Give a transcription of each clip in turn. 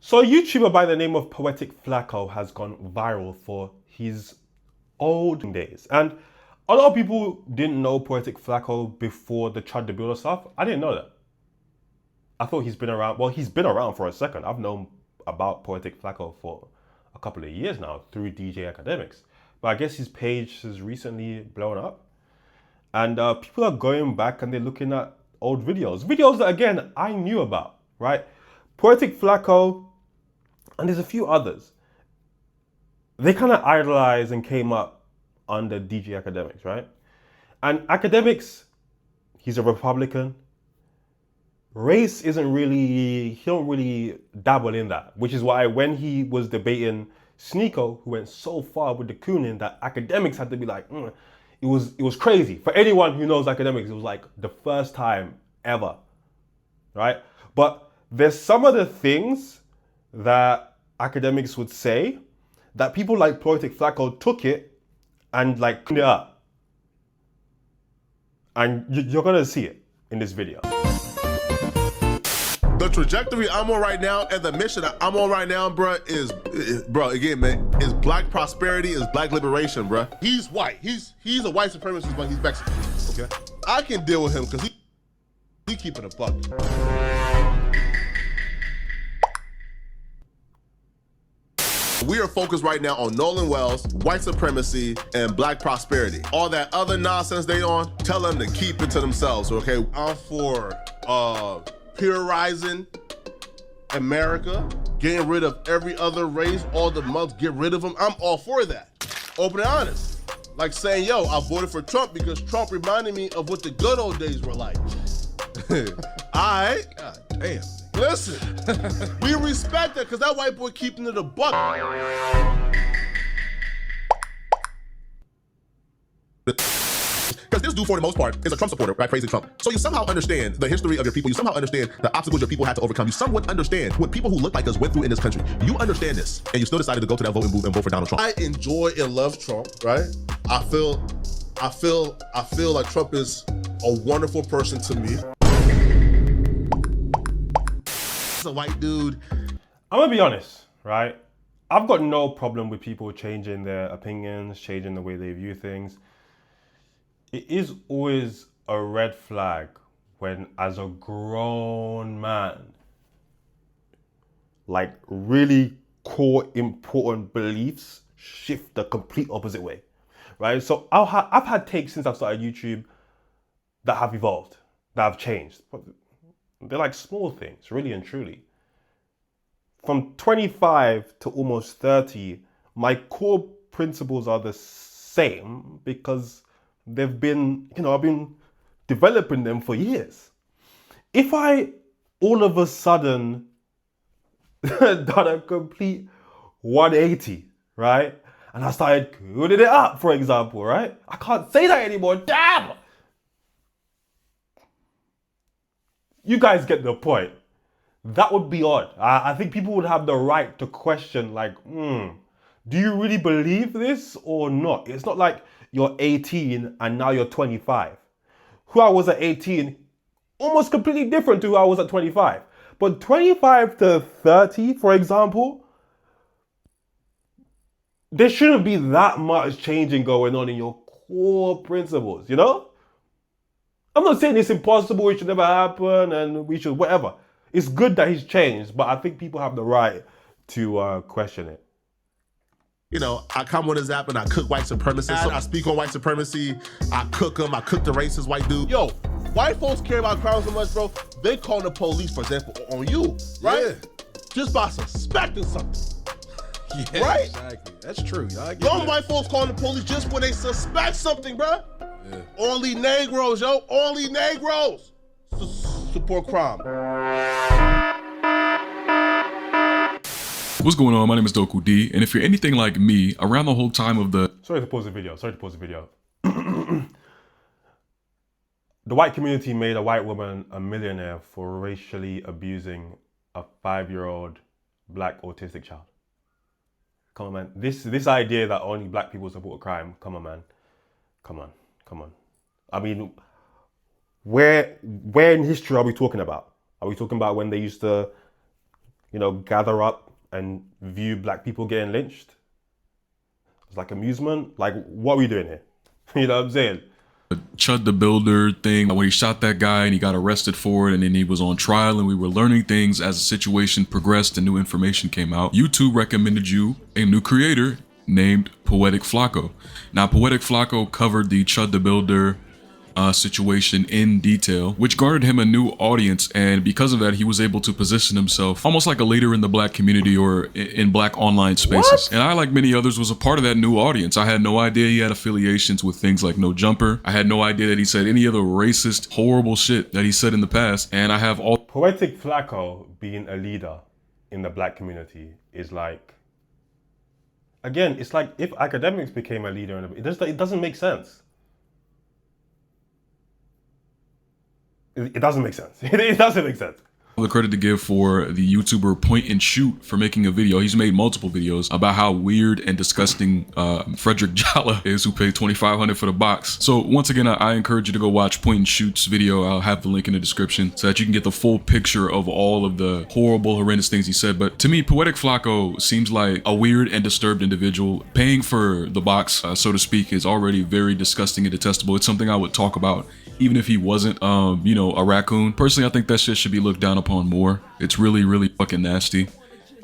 So a YouTuber by the name of Poetik Flacco has gone viral for his old days. And a lot of people didn't know Poetik Flacco before the Chud the Builder stuff. I didn't know that. I thought he's been around. Well, he's been around for a second. I've known about Poetik Flacco for a couple of years now through DJ Academics. But I guess his page has recently blown up. And people are going back and they're looking at old videos. Videos that, again, I knew about, right? Poetik Flacco, and there's a few others. They kind of idolized and came up under DJ Academics, right? And Academics, he's a Republican. Race isn't really, he don't really dabble in that, which is why when he was debating Sneeko, who went so far with the cooning that Academics had to be like, it was crazy. For anyone who knows Academics, it was like the first time ever, right? But there's some of the things that Academics would say that people like Poetik Flacco took it and like cleaned it up. And you're gonna see it in this video. The trajectory I'm on right now and the mission that I'm on right now, bro, is again, man, is black prosperity, is black liberation, bro. He's white. He's a white supremacist, but he's Mexican. Okay, I can deal with him because he keeping a buck. We are focused right now on Nolan Wells, white supremacy, and black prosperity. All that other nonsense they on, tell them to keep it to themselves, okay? I'm for purification America, getting rid of every other race, all the mugs, get rid of them. I'm all for that. Open and honest. Like saying, yo, I voted for Trump because Trump reminded me of what the good old days were like. All right. God damn. Listen, we respect that because that white boy keeping it a buck. Because this dude, for the most part, is a Trump supporter, right? Praising Trump. So you somehow understand the history of your people. You somehow understand the obstacles your people had to overcome. You somewhat understand what people who look like us went through in this country. You understand this, and you still decided to go to that voting booth and vote for Donald Trump. I enjoy and love Trump, right? I feel like Trump is a wonderful person to me. He's a white dude. I'm gonna be honest, right? I've got no problem with people changing their opinions, changing the way they view things. It is always a red flag when, as a grown man, like really core important beliefs shift the complete opposite way, right? So I've had takes since I've started YouTube that have evolved, that have changed. They're like small things, really and truly. From 25 to almost 30, my core principles are the same because they've been, I've been developing them for years. If I all of a sudden done a complete 180, right? And I started cooling it up, for example, right? I can't say that anymore, damn! You guys get the point. That would be odd. I think people would have the right to question, like, do you really believe this or not? It's not like you're 18 and now you're 25. Who I was at 18, almost completely different to who I was at 25. But 25 to 30, for example, there shouldn't be that much changing going on in your core principles, you know? I'm not saying it's impossible, it should never happen, and we should whatever. It's good that he's changed, but I think people have the right to question it. I come on his app and I cook white supremacists. I speak on white supremacy. I cook them. I cook the racist white dude. Yo, white folks care about crime so much, bro. They call the police, for example, on you, right? Yeah. Just by suspecting something. Yeah, right? Exactly. That's true. Young white folks calling the police just when they suspect something, bro. Yeah. Only Negroes, yo. Only Negroes support crime. What's going on? My name is Doku D, and if you're anything like me, around the whole time of the... Sorry to pause the video. The white community made a white woman a millionaire for racially abusing a 5-year-old black autistic child. Come on, man. This idea that only black people support crime, come on, man. Come on. I mean, where in history are we talking about? Are we talking about when they used to you know, gather up and view black people getting lynched? It's like amusement. Like, what are we doing here? You know what I'm saying? Chud the Builder thing where he shot that guy and he got arrested for it, and then he was on trial, and we were learning things as the situation progressed and new information came out. YouTube recommended you a new creator named Poetik Flakko. Now, Poetik Flakko covered the Chud the Builder situation in detail, which garnered him a new audience, and because of that, he was able to position himself almost like a leader in the black community or in black online spaces. What? And I, like many others, was a part of that new audience. I had no idea he had affiliations with things like No Jumper. I had no idea that he said any of the racist, horrible shit that he said in the past, and I have all... Poetik Flakko being a leader in the black community is like, again, it's like if academics became a leader, it doesn't make sense. It doesn't make sense. It doesn't make sense. The credit to give for the YouTuber Point and Shoot for making a video. He's made multiple videos about how weird and disgusting Frederick Jala is, who paid $2,500 for the box. So once again, I encourage you to go watch Point and Shoot's video. I'll have the link in the description so that you can get the full picture of all of the horrible, horrendous things he said. But to me, Poetik Flakko seems like a weird and disturbed individual. Paying for the box, so to speak, is already very disgusting and detestable. It's something I would talk about even if he wasn't, you know, a raccoon. Personally, I think that shit should be looked down upon more. It's really, really fucking nasty.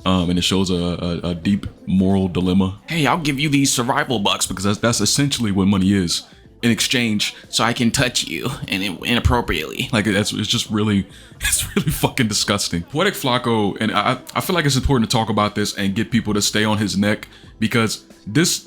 And it shows a deep moral dilemma. Hey, I'll give you these survival bucks because that's essentially what money is in exchange, so I can touch you and inappropriately. Like it's just really, it's really fucking disgusting. Poetik Flakko, and I feel like it's important to talk about this and get people to stay on his neck, because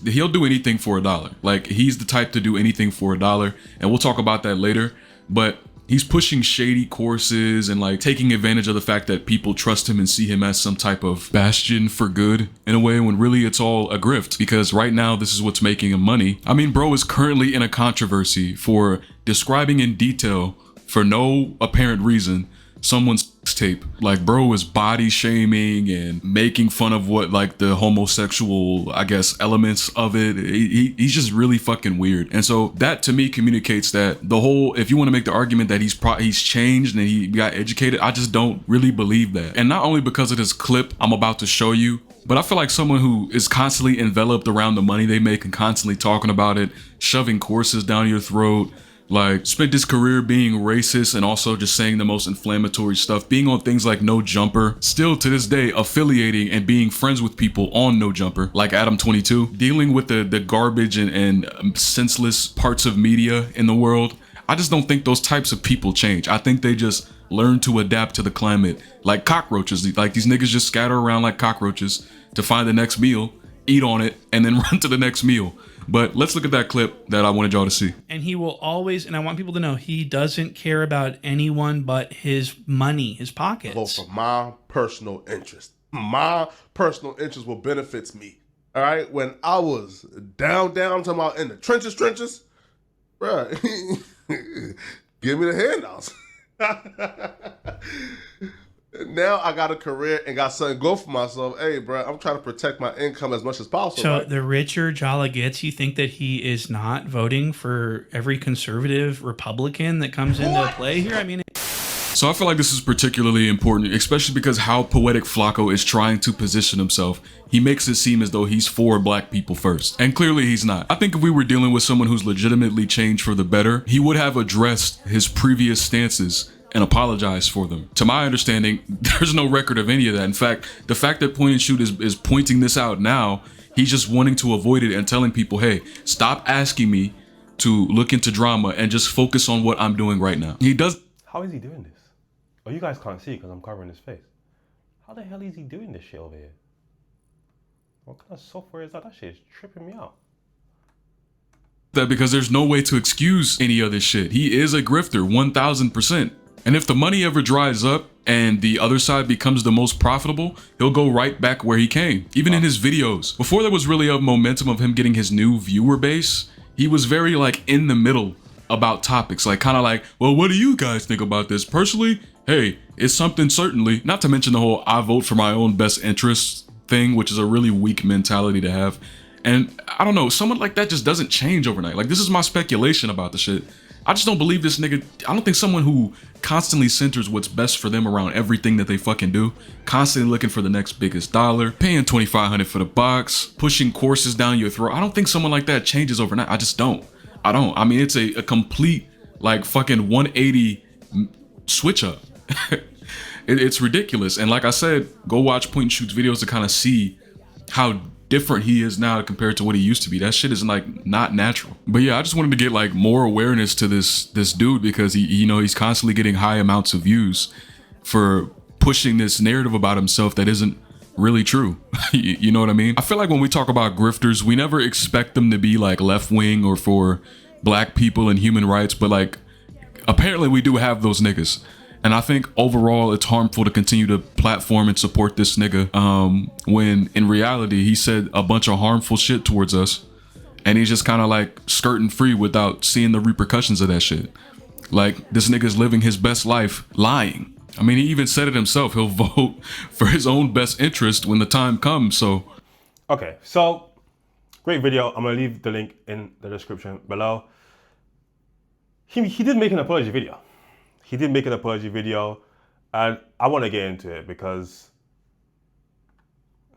he'll do anything for $1. Like, he's the type to do anything for $1, and we'll talk about that later. But he's pushing shady courses and like taking advantage of the fact that people trust him and see him as some type of bastion for good in a way, when really it's all a grift, because right now this is what's making him money. I mean, bro is currently in a controversy for describing in detail, for no apparent reason, someone's tape. Like, bro is body shaming and making fun of what, like, the homosexual, I guess, elements of it. He's just really fucking weird. And so that to me communicates that the whole, if you want to make the argument that he's changed and he got educated, I just don't really believe that. And not only because of this clip I'm about to show you, but I feel like someone who is constantly enveloped around the money they make and constantly talking about it, shoving courses down your throat, like spent his career being racist and also just saying the most inflammatory stuff, being on things like No Jumper, still to this day affiliating and being friends with people on No Jumper, like Adam22, dealing with the garbage and senseless parts of media in the world. I just don't think those types of people change. I think they just learn to adapt to the climate like cockroaches. Like, these niggas just scatter around like cockroaches to find the next meal, eat on it, and then run to the next meal. But let's look at that clip that I wanted y'all to see. And he will always, and I want people to know, he doesn't care about anyone but his money, his pockets. Vote for my personal interest. My personal interest will benefits me. All right? When I was down, talking about in the trenches, bruh, give me the handouts. Now I got a career and got something to go for myself. Hey, bro, I'm trying to protect my income as much as possible. So right? The richer Jala gets, you think that he is not voting for every conservative Republican that comes into play here? I mean... So I feel like this is particularly important, especially because how Poetik Flakko is trying to position himself. He makes it seem as though he's for black people first, and clearly he's not. I think if we were dealing with someone who's legitimately changed for the better, he would have addressed his previous stances and apologize for them. To my understanding, there's no record of any of that. In fact, the fact that Point and Shoot is pointing this out now, he's just wanting to avoid it and telling people, hey, stop asking me to look into drama and just focus on what I'm doing right now. He does. How is he doing this? Oh, you guys can't see because I'm covering his face. How the hell is he doing this shit over here? What kind of software is that? That shit is tripping me out. That because there's no way to excuse any of this shit. He is a grifter, 1000%. And if the money ever dries up and the other side becomes the most profitable, he'll go right back where he came. Even in his videos, before there was really a momentum of him getting his new viewer base, he was very like in the middle about topics, like kind of like, well, what do you guys think about this? Personally, hey, it's something certainly, not to mention the whole I vote for my own best interests thing, which is a really weak mentality to have. And I don't know, someone like that just doesn't change overnight. Like, this is my speculation about the shit. I just don't believe this nigga. I don't think someone who constantly centers what's best for them around everything that they fucking do, constantly looking for the next biggest dollar, paying $2,500 for the box, pushing courses down your throat. I don't think someone like that changes overnight. I just don't. I mean, it's a complete like fucking 180 switch up. It's ridiculous. And like I said, go watch Point and Shoot's videos to kind of see how different he is now compared to what he used to be. That shit is like not natural. But yeah, I just wanted to get like more awareness to this dude, because he, you know, he's constantly getting high amounts of views for pushing this narrative about himself that isn't really true. You know what I mean? I feel like when we talk about grifters, we never expect them to be like left wing or for black people and human rights, but like apparently we do have those niggas. And I think overall it's harmful to continue to platform and support this nigga when in reality he said a bunch of harmful shit towards us, and he's just kind of like skirting free without seeing the repercussions of that shit. Like, this nigga's living his best life lying. I mean, he even said it himself. He'll vote for his own best interest when the time comes. So okay, so great video. I'm gonna leave the link in the description below. He did make an apology video. He did make an apology video, and I want to get into it because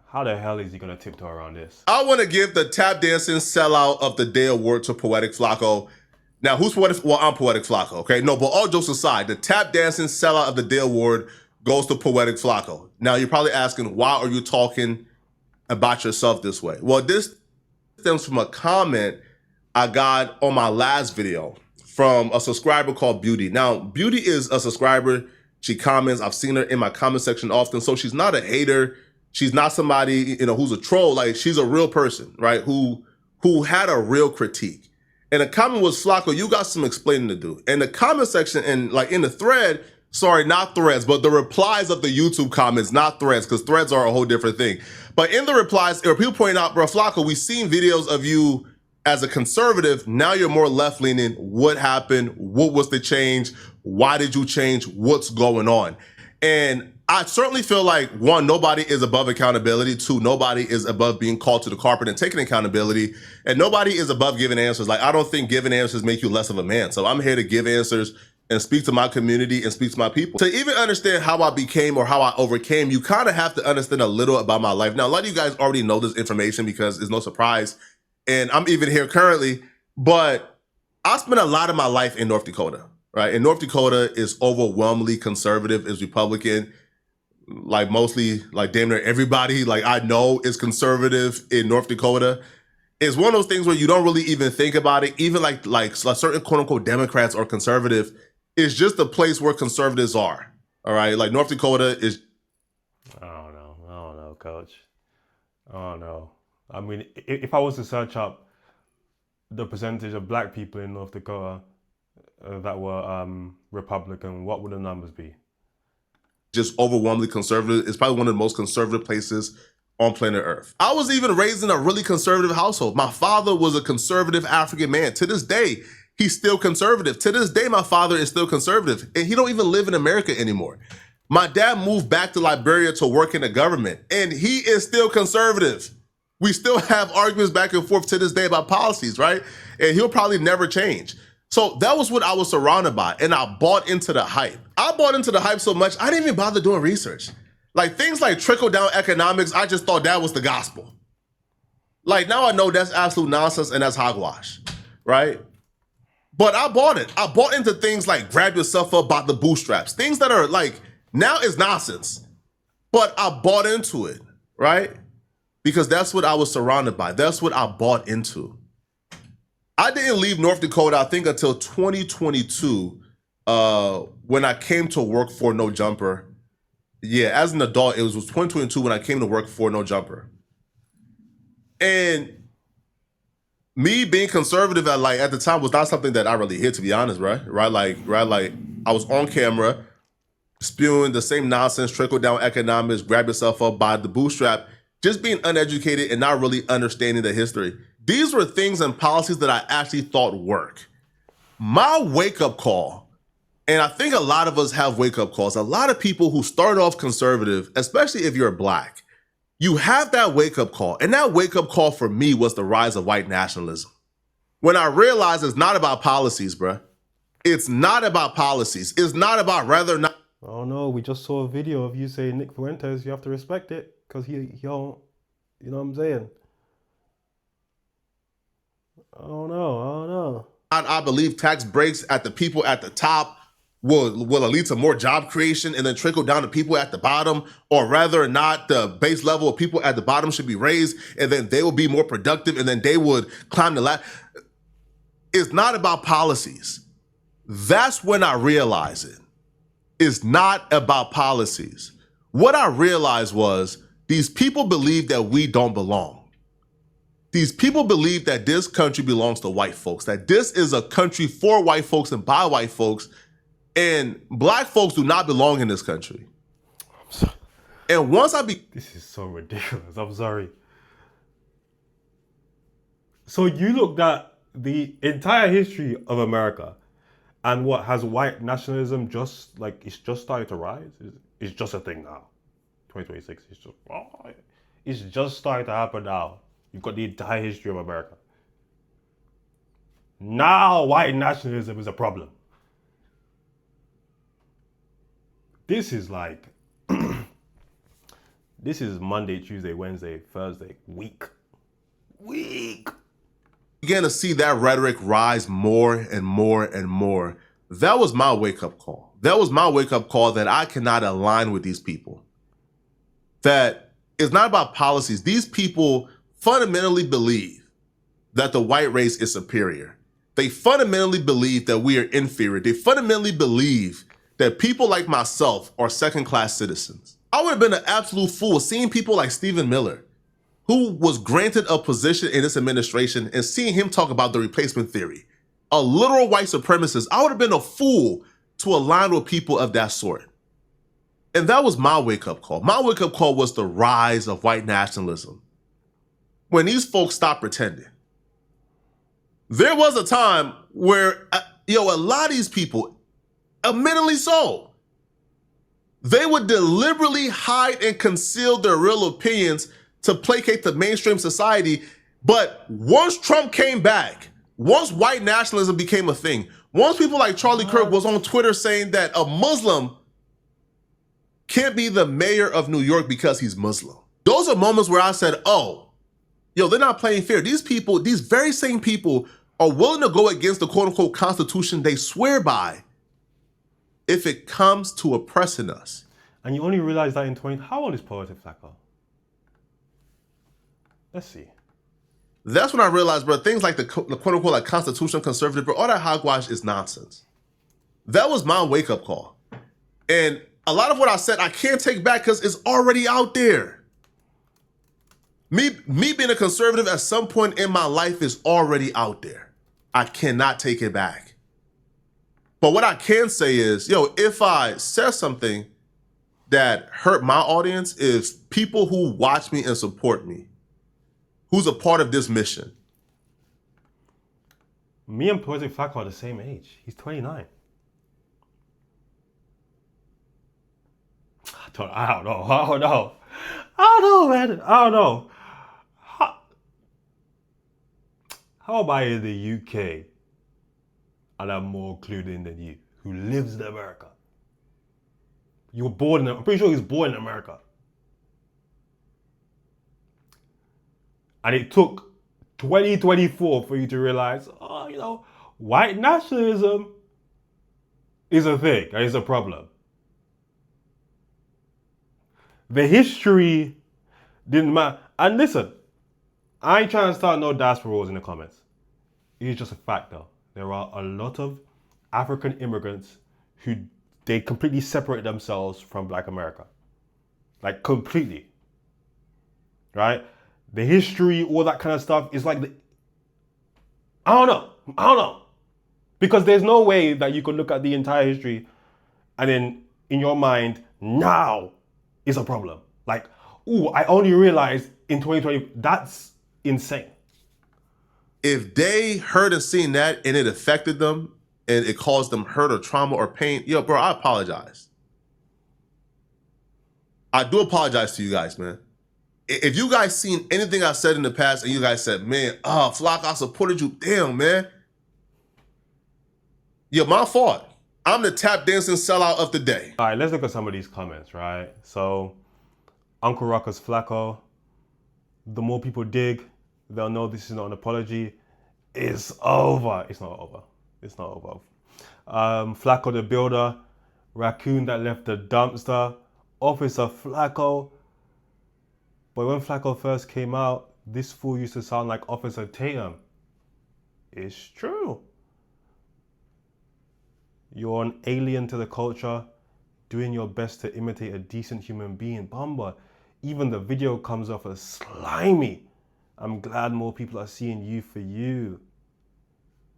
how the hell is he going to tiptoe around this? I want to give the tap dancing sellout of the day award to Poetik Flakko. Now, who's Poetik? Well, I'm Poetik Flakko, okay? No, but all jokes aside, the tap dancing sellout of the day award goes to Poetik Flakko. Now, you're probably asking, why are you talking about yourself this way? Well, this stems from a comment I got on my last video from a subscriber called Beauty. Now, Beauty is a subscriber. She comments. I've seen her in my comment section often. So she's not a hater. She's not somebody, you know, who's a troll. Like, she's a real person, right? Who had a real critique. And the comment was, Flacco, you got some explaining to do. And the comment section and like in the thread, sorry, not threads, but the replies of the YouTube comments, not threads, because threads are a whole different thing. But in the replies, there were people pointing out, bro, Flacco, we've seen videos of you as a conservative. Now you're more left-leaning. What happened? What was the change? Why did you change? What's going on? And I certainly feel like, one, nobody is above accountability. Two, nobody is above being called to the carpet and taking accountability. And nobody is above giving answers. Like, I don't think giving answers make you less of a man. So I'm here to give answers and speak to my community and speak to my people. To even understand how I became or how I overcame, you kind of have to understand a little about my life. Now, a lot of you guys already know this information because it's no surprise. And I'm even here currently, but I spent a lot of my life in North Dakota, right? And North Dakota is overwhelmingly conservative, is Republican. Like mostly, like damn near everybody like I know is conservative in North Dakota. It's one of those things where you don't really even think about it. Even like certain quote unquote Democrats or conservative, it's just a place where conservatives are. All right, like North Dakota is. I don't know, coach. I don't know. I mean, if I was to search up the percentage of black people in North Dakota that were Republican, what would the numbers be? Just overwhelmingly conservative. It's probably one of the most conservative places on planet Earth. I was even raised in a really conservative household. My father was a conservative African man. To this day, he's still conservative. To this day, my father is still conservative, and he don't even live in America anymore. My dad moved back to Liberia to work in the government, and he is still conservative. We still have arguments back and forth to this day about policies, right? And he'll probably never change. So that was what I was surrounded by, and I bought into the hype. I bought into the hype so much, I didn't even bother doing research. Like things like trickle-down economics, I just thought that was the gospel. Like now I know that's absolute nonsense and that's hogwash, right? But I bought it. I bought into things like grab yourself up by the bootstraps, things that are like, now is nonsense. But I bought into it, right? Because that's what I was surrounded by. That's what I bought into. I didn't leave North Dakota, I think, until 2022, when I came to work for No Jumper. Yeah, as an adult, it was 2022 when I came to work for No Jumper. And me being conservative at the time was not something that I really hid, to be honest, right? Like I was on camera spewing the same nonsense, trickle down economics, grab yourself up by the bootstrap, just being uneducated and not really understanding the history. These were things and policies that I actually thought work. My wake-up call, and I think a lot of us have wake-up calls, a lot of people who start off conservative, especially if you're black, you have that wake-up call. And that wake-up call for me was the rise of white nationalism. When I realized it's not about policies, bruh. It's not about policies. It's not about whether or not. Oh no, we just saw a video of you saying Nick Fuentes. You have to respect it because he don't. You know what I'm saying? Oh no. I believe tax breaks at the people at the top will lead to more job creation and then trickle down to people at the bottom, or whether or not the base level of people at the bottom should be raised and then they will be more productive and then they would climb the ladder. It's not about policies. That's when I realized it. It's not about policies. What I realized was these people believe that we don't belong. These people believe that this country belongs to white folks, that this is a country for white folks and by white folks, and black folks do not belong in this country. And once This is so ridiculous. I'm sorry. So you looked at the entire history of America, and what has white nationalism it's just started to rise? It's just a thing now. 2026. It's just starting to happen now. You've got the entire history of America. Now white nationalism is a problem. This is like, this is Monday, Tuesday, Wednesday, Thursday, week. began to see that rhetoric rise more and more and more. That was my wake-up call. That was my wake-up call that I cannot align with these people. That it's not about policies. These people fundamentally believe that the white race is superior. They fundamentally believe that we are inferior. They fundamentally believe that people like myself are second-class citizens. I would have been an absolute fool seeing people like Stephen Miller, who was granted a position in this administration, and seeing him talk about the replacement theory, a literal white supremacist. I would have been a fool to align with people of that sort. And that was my wake-up call. My wake-up call was the rise of white nationalism. When these folks stopped pretending. There was a time where, a lot of these people, admittedly so, they would deliberately hide and conceal their real opinions to placate the mainstream society. But once Trump came back, once white nationalism became a thing, once people like Charlie Kirk was on Twitter saying that a Muslim can't be the mayor of New York because he's Muslim. Those are moments where I said, they're not playing fair. These people, these very same people are willing to go against the quote unquote constitution they swear by if it comes to oppressing us. And you only realize that in 20, how old is Poetik Flakko? Let's see. That's when I realized, bro, things like the quote unquote like constitutional conservative, bro, all that hogwash is nonsense. That was my wake up call. And a lot of what I said, I can't take back because it's already out there. Me being a conservative at some point in my life is already out there. I cannot take it back. But what I can say is, if I said something that hurt my audience, is people who watch me and support me, who's a part of this mission. Me and Poetik Flakko are the same age. He's 29. I don't know, man. I don't know. How am I in the UK and I'm more clued in than you, who lives in America? You were born I'm pretty sure he was born in America. And it took 2024 for you to realize, white nationalism is a thing, and it's a problem. The history didn't matter. And listen, I ain't trying to start no diaspora wars in the comments. It's just a fact though. There are a lot of African immigrants who they completely separate themselves from Black America. Like completely. Right? The history, all that kind of stuff is like I don't know. Because there's no way that you can look at the entire history and then in your mind, now is a problem. Like, I only realized in 2020, that's insane. If they heard and seen that and it affected them and it caused them hurt or trauma or pain, bro, I apologize. I do apologize to you guys, man. If you guys seen anything I said in the past and you guys said, man, Flakko, I supported you, damn, man. Yeah, my fault. I'm the tap dancing sellout of the day. All right, let's look at some of these comments, right? So, Uncle Ruckus Flacco, the more people dig, they'll know this is not an apology. It's over. It's not over. It's not over. Flacco the Builder, Raccoon that left the dumpster, Officer Flacco. But when Flacco first came out, this fool used to sound like Officer Tatum. It's true. You're an alien to the culture, doing your best to imitate a decent human being. Bamba, even the video comes off as slimy. I'm glad more people are seeing you for you.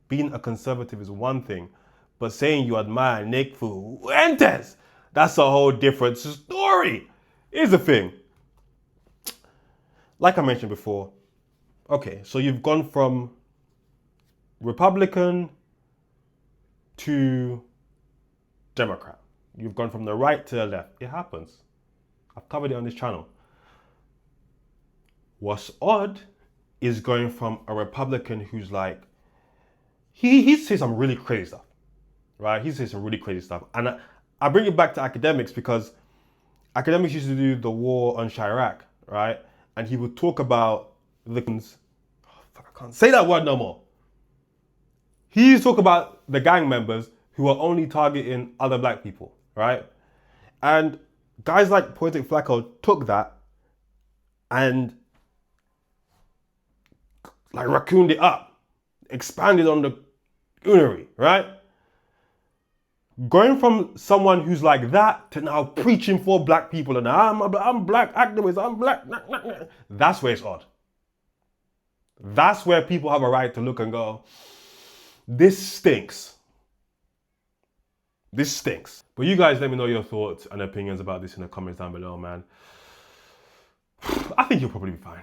Being a conservative is one thing, but saying you admire Nick Fuentes, that's a whole different story. Here's the thing. Like I mentioned before, okay, so you've gone from Republican to Democrat. You've gone from the right to the left. It happens. I've covered it on this channel. What's odd is going from a Republican who's like, he says some really crazy stuff, right? He says some really crazy stuff. And I bring it back to academics because academics used to do the war on Chirac, right? And he would talk about the, I can't say that word no more. He used to talk about the gang members who are only targeting other black people, right? And guys like Poetik Flakko took that and like raccooned it up, expanded on the goonery, right? Going from someone who's like that to now preaching for black people and I'm black activist, I'm black, nah, nah, nah. That's where it's odd. That's where people have a right to look and go, this stinks. This stinks. But you guys let me know your thoughts and opinions about this in the comments down below, man. I think you'll probably be fine.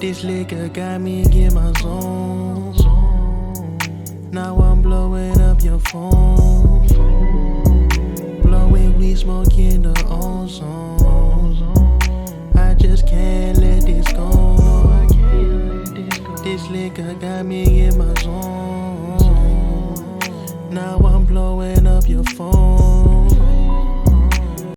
This liquor got me in my zone. Now I'm blowing up your phone. Blowing weed, smoking the ozone. I just can't let this go. This liquor got me in my